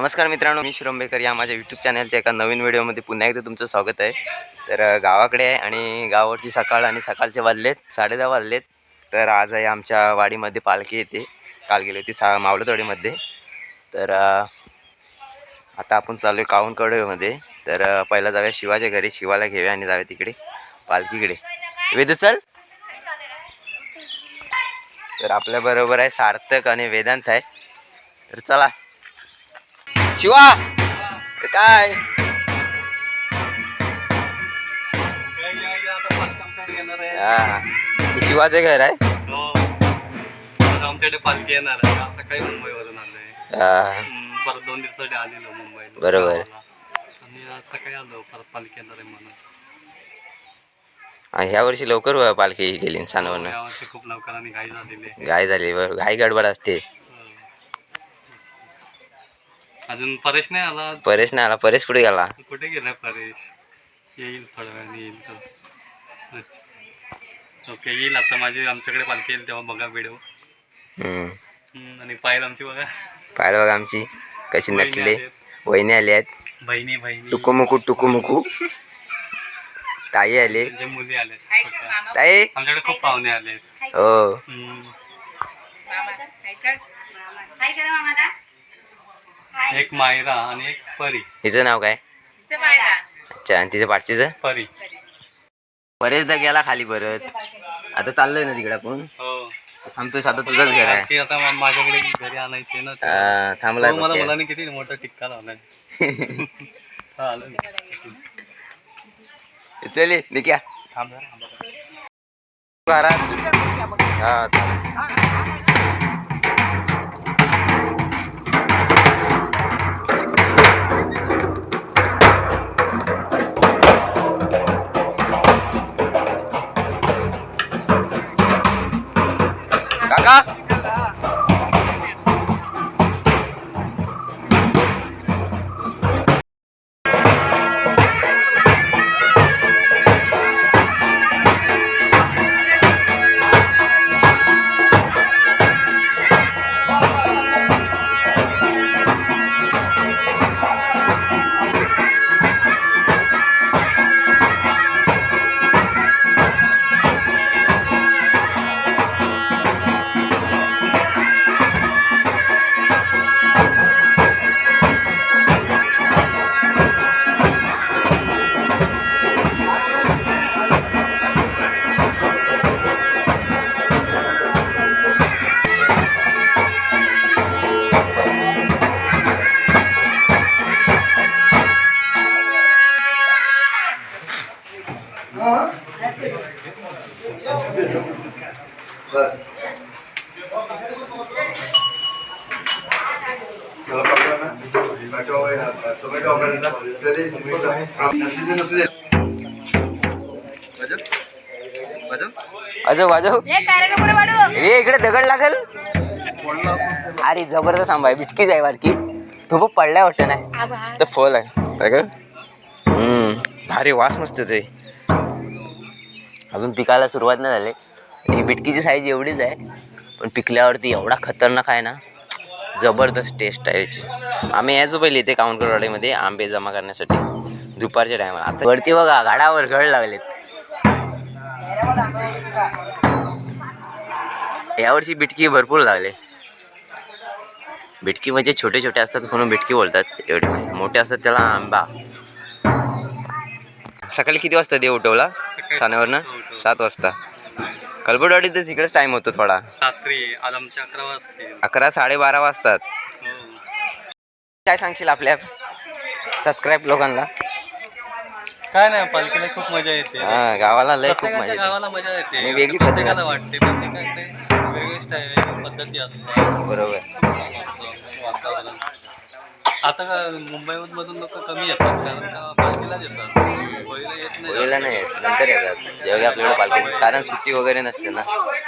नमस्कार मित्रांनो, मी श्रंबेकर या माझ्या यूट्यूब चॅनलच्या एका नवीन व्हिडिओमध्ये पुन्हा एकदा तुमचं स्वागत आहे। तर गावाकडे आहे आणि गावावरची सकाळ आणि सकाळचे वाजलेत 10:30 वाजलेत। तर आज आहे आमच्या वाडीमध्ये पालखी येते। काल गेली होती मावळतवाडीमध्ये। तर आता आपण चालू आहे काऊनकडेमध्ये। तर पहिला जाऊया शिवाच्या घरी, शिवाला घेऊया आणि जाऊया तिकडे पालखीकडे। वेद चल। तर आपल्या बरोबर आहे सार्थक आणि वेदांत आहे। तर चला शिवा काय शिवाचे घर आहे। आमच्याकडे पालखी येणार आहे। सकाळी मुंबईवरून आलोय, परत 2 दिवसासाठी आलेलो मुंबईला। बरोबर। आणि आज सकाळी आलो, परत पालखी येणार आहे म्हणून। ह्या वर्षी लवकर पालखी गेली सानवरनं। या वर्षी खूप लवकर आणि घाई झालेली घाई झाली, बरोबर, घाई गडबड असते। अजून परेश नाही आला। परेश नाही आला। परेश कुठे गेला? कुठे गेलाय परेश? येईल थोड्या वेळाने, येईल तो। अच्छा, ओके, येईल आता। माझी आमच्याकडे पालखी येईल तेव्हा बघा व्हिडिओ। आणि पायल आमची बघा, पायल बघा आमची कशी नटले। वहिनी आली आहेत, बहिणी टुकुमुकू टुकुमुकू। ताई आले, मुली आले, ताई आमच्याकडे खूप पाहुणे आले। हो। एक मायरा आणि एक परी। हिचं नाव काय? अच्छा, आणि तिच्या पाठचीचं परी। बरेचदा गेला खाली परत। आता चाललोय ना तिकडे आपण। हो, थांबतोय, साधा तुझंच घर आहे। ते आता माझ्याकडे घरी आणायचे ना। थांबलाय मला मुलांनी किती मोठा टिक्का लावलाय। हा, आलं ना। चल निघ्या थांब घरात। हा काका वाजव वाजव रे, इकडे दगड लागल। अरे जबरदस्त आंबा आहे, बिटकीच आहे बारकी। तो खूप पडलाय वाटतं नाही तर फल आहे। भारी वास मस्त ते। अजून पिकायला सुरुवात नाही झाली। ही बिटकीची साईज एवढीच आहे, पण पिकल्यावरती एवढा खतरनाक आहे ना, जबरदस्त टेस्ट आहे याची। आम्ही यायचो पहिले इथे काउंटरवाडीमध्ये आंबे जमा करण्यासाठी दुपारच्या टायमाला। आता वरती बघा घाडावर घड लागलेत। यावर्षी बिटकी भरपूर लागले। बिटकी म्हणजे छोटे छोटे असतात म्हणून बिटकी बोलतात, एवढे मोठे असतात त्याला आंबा। सकाळी किती वाजता देव उठवला सानेवरनं? 7 वाजता। कलबुटवाडीतच इकडेच टाइम होतो थोडा। रात्री आज आमचे 11 वाजते। 11 12:30 वाजतात। काय सांगशील आपल्या सबस्क्राईब लोकांना? काय नाही, पालखीला खूप मजा येते। हा, गावाला लय खूप मजा येते। गावाला मजा येते, वेगळी प्रत्येकाला वाटते। प्रत्येकाकडे वेगळी स्टाईल, पद्धती असतात। बरोबर। वातावरण आता मुंबईमधून लोक कमी येतात, कारण का पालखीलाच येतात। होळीला नाही येत, नंतर येतात जेव्हा आपल्याकडे पालखी, कारण सुट्टी वगैरे नसते ना।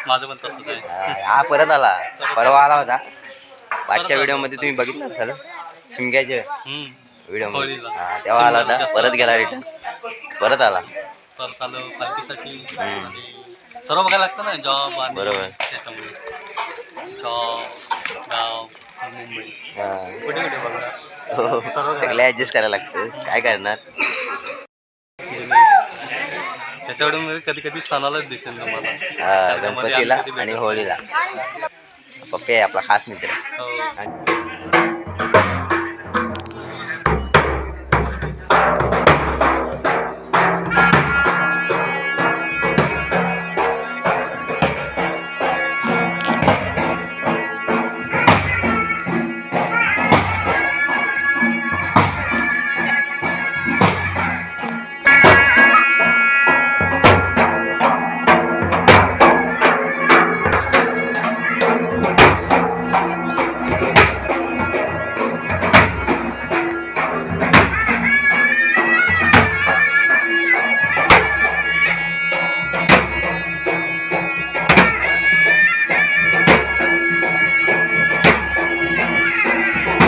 माझं पण तसंच आहे। हा परत आला, परवा आला होता। पाचच्या व्हिडिओ मध्ये तुम्ही बघितलं असाल, शिमग्याचे व्हिडिओ मध्ये तेव्हा आला होता, परत गेला रिटर्न, परत आला, परत आलो पालखीसाठी। सर्व बघायला लागतं ना, जॉब आणि बरोबर, त्याच्यामुळे जॉब, गाव, मुंबई हा. कुठे कुठे बघणार So, सगळे ऍडजस्ट करायला लागतं, काय करणार. त्याच्याकडून कधी कधी सणालाच दिसेल तुम्हाला. हा, त्यामध्ये गणपतीला आम्ही कधी आणि भेटत होळीला. पप्पे आहे आपला खास मित्र. नाही. हो.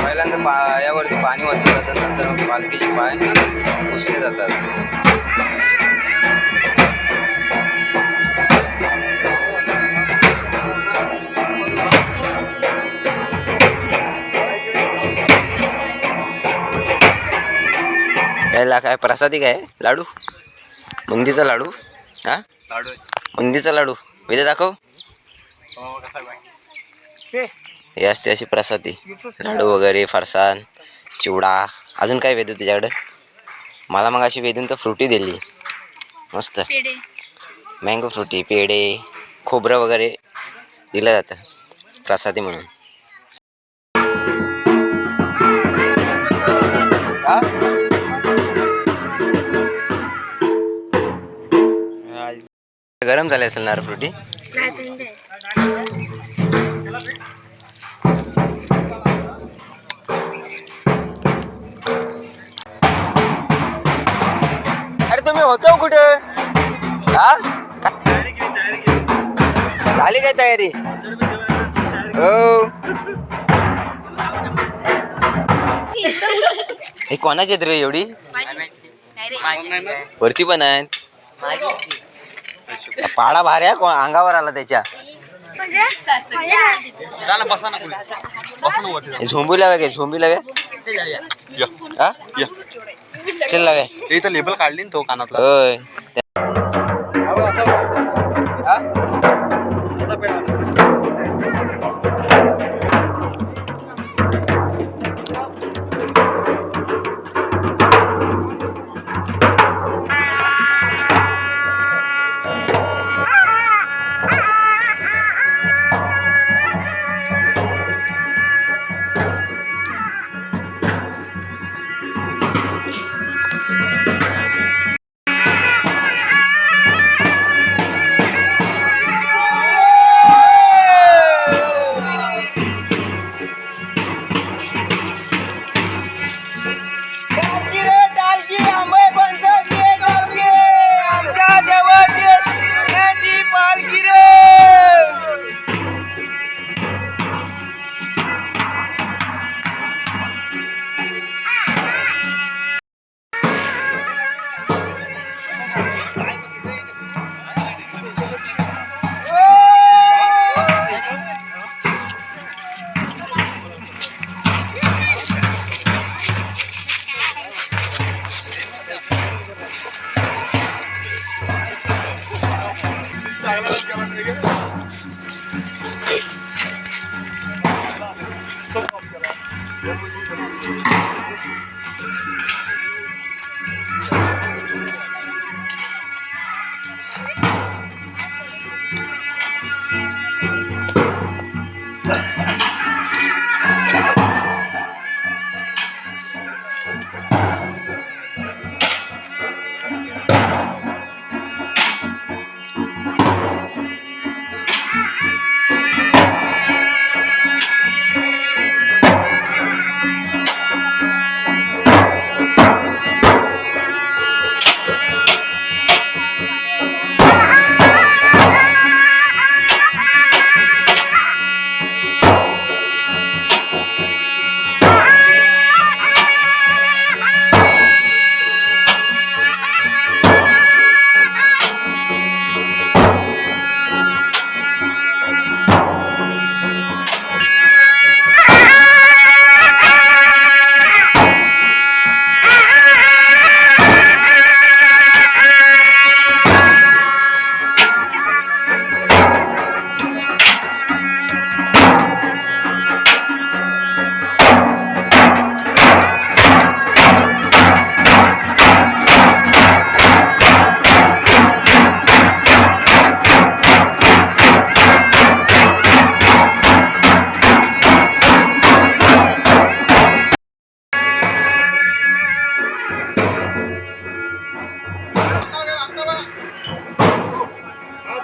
पहिल्यांदा पायावरती पाणी वाटलं जातं, नंतर पालखीचे पाय पुसले जातात. याला काय प्रसादी काय लाडू, बुंदीचा लाडू. हा, लाडू बुंदीचा लाडू विदे दाखव. आहे. हे असते अशी प्रसादी, लाडू वगैरे, फरसाण, चिवडा. अजून काय वेदू तुझ्याकडे? मला मग अशी वेदून तर फ्रुटी दिली मस्त, मँगो फ्रुटी, पेढे, खोबरं वगैरे दिलं जातं प्रसादी म्हणून. गरम झाले असेल ना फ्रुटी. अरे तुम्ही होतो कुठे? हा, झाली काय तयारी? हो. हे कोणाची आहेत रे एवढी? वरती पण आहेत. पाडा भारी आहे, अंगावर आला त्याच्या. झोंबी लावे काय? झोंबी लावे. चल लावे. इथं लेबल काढली ना तो कानातला. होय.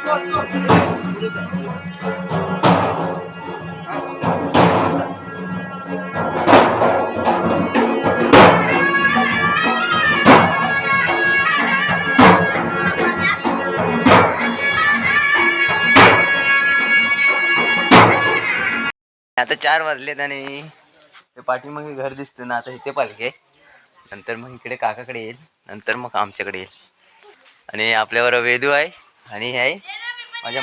आता 4 वाजलेत आणि ते पाठीमागे घर दिसते ना, आता इथे पालखी आहे. नंतर मग इकडे काकाकडे येईल, नंतर मग आमच्याकडे येईल. आणि आपल्यावर वेदू आहे आणि हे आहे माझ्या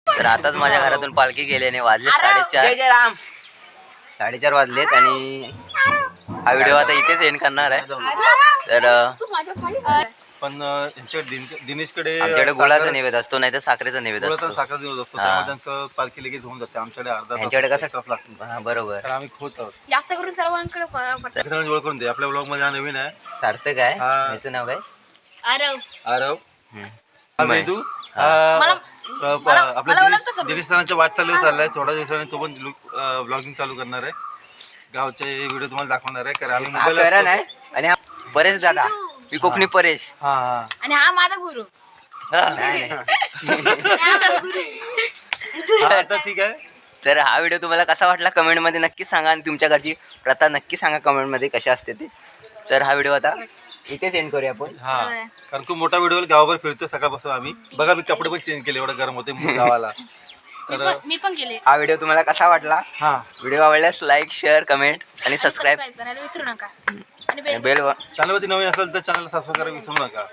तर आताच माझ्या घरातून पालखी गेल्याने वाजले 4:30. 4:30 वाजलेत आणि हा व्हिडिओ आता इथेच एंड करणार आहे. तर पण दिनेशकडे आमच्याकडे गुळाचा नैवेद्य असतो, नाही तर साखरेचा नैवेद्य असतो. साखर दिवस असतो, हा. त्यामुळे त्यांचं पालखी लगेच होऊन जाते. आमच्याकडे अर्धा तास, यांच्याकडे कसं एक तास लागतो. हा बरोबर. तर आम्ही खोत आहोत. जास्त करून सर्वांकडे सगळ्यांना जोड करून दे. आपल्या ब्लॉग मध्ये हा नवीन आहे. सार्थक आहे, हा. याचं नाव काय? आरव हम्म. हा वेदू आपल्या दिनेशनाच्या वाट चाललाय. थोड्या दिवसाने तो पण ब्लॉगिंग चालू करणार आहे. गावचे व्हिडिओ तुम्हाला दाखवणार आहे, कारण आम्ही हा मोबाईल करण आहे आणि हा परेश दादा, मी कोकणी परेश. हा हा आणि हा माझा गुरु. नाही, नाही. हा, आता ठीक आहे. तर हा व्हिडिओ तुम्हाला कसा वाटला कमेंट मध्ये नक्की सांगा, आणि तुमच्या घरची प्रथा नक्की सांगा कमेंट मध्ये कशा असते ते. तर हा व्हिडिओ आता इथेच एंड करूया आपण. हा, कारण खूप मोठा व्हिडिओ गावावर फिरतो सकाळपासून आम्ही. बघा, मी कपडे पण चेंज केले, एवढं गरम होते गावाला. तर मी पण केले. हा व्हिडिओ तुम्हाला कसा वाटला? हा, व्हिडिओ आवडल्यास लाईक, शेअर, कमेंट आणि सबस्क्राईब करायला विसरू नका. आणि बेल चॅनलवरती नवीन असेल तर चॅनलला सबस्क्राईब करायला विसरू नका.